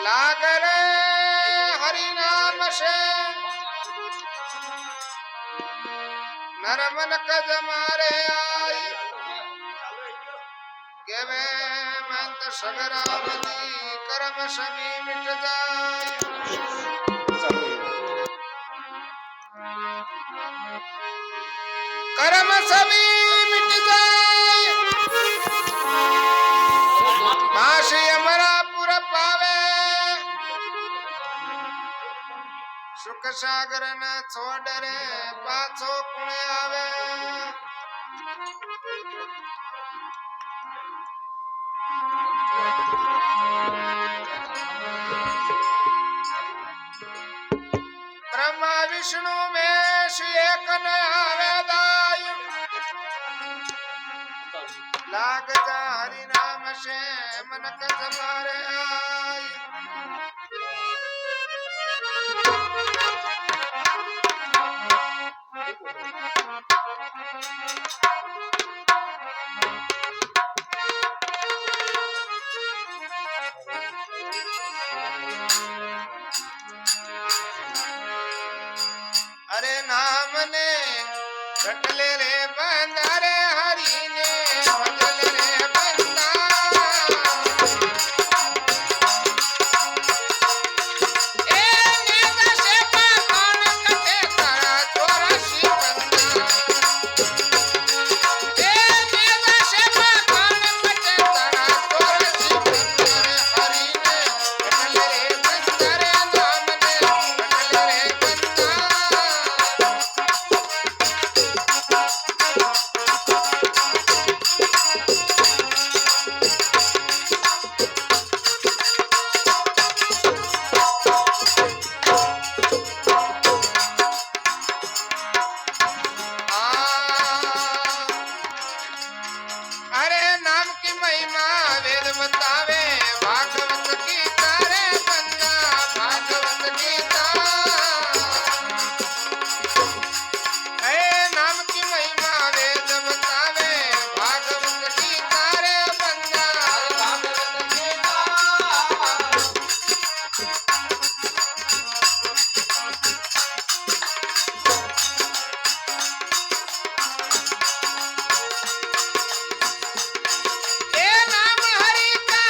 લાગરે હરિનામ છે નરમન કજ મારે આય કેવે મંત સગરાવતી કર્મ સમી મિટ જાય કર્મ સમી મિટ જાય માસી અમરા પુર પાવે સુખ સાગર ને છોડ રે પાછો કુણે આવે બ્રહ્મા વિષ્ણુ મેશ એક ન આવે દાય લાગ જા હરિ નામ છે મન કજ મારે આય અરે નામ ને રટલે રે બંધા રે હરી ને ભજલ રે બંધા એ નેતા સે પાણ કટે તારા ચોરાશી બંધા એ નેતા સે પાણ કટે તારા ચોરાશી બંધા રે હરી ને રટલે રે બંધા રે નામ ને રટલે રે બંધા अरे नाम की महिमा वेद बतावे भागवत गीता रे बंदा भागवत गीता नाम की महिमा वेद बतावे भागवत गीता रे बंदा भागवत गीता नाम हरि का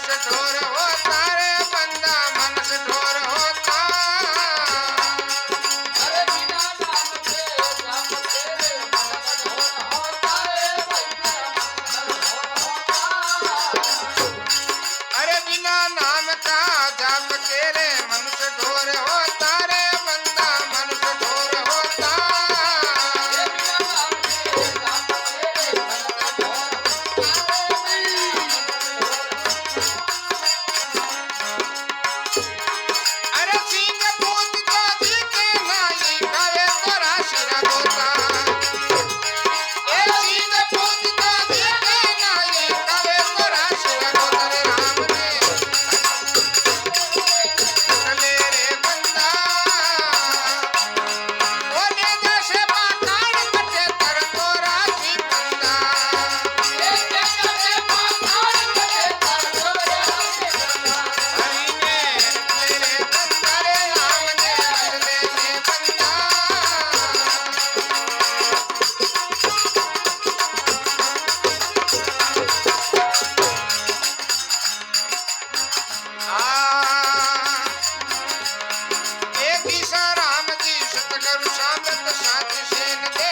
मनुष्य ढोर होता रे बंदा मनुष्य ढोर होता अरे बिना नाम का जाप तेरे मनुष्य ढोर होता रे बंदा मनुष्य ढोर होता अरे सिंह पूत को दिखे नहीं खाए तोरा शिरा धोता ए सिंह पूत को दिखे नहीं खाए तोरा शिरा धोता रे राम ने ले रे बंदा ओने जैसे पाताल कटे तर तोरा सी बंदा हरि ने ले रे बंदा रे राम ने ले रे बंदा एक ईसा राम जी सतगुरु सामत साथ सेन दे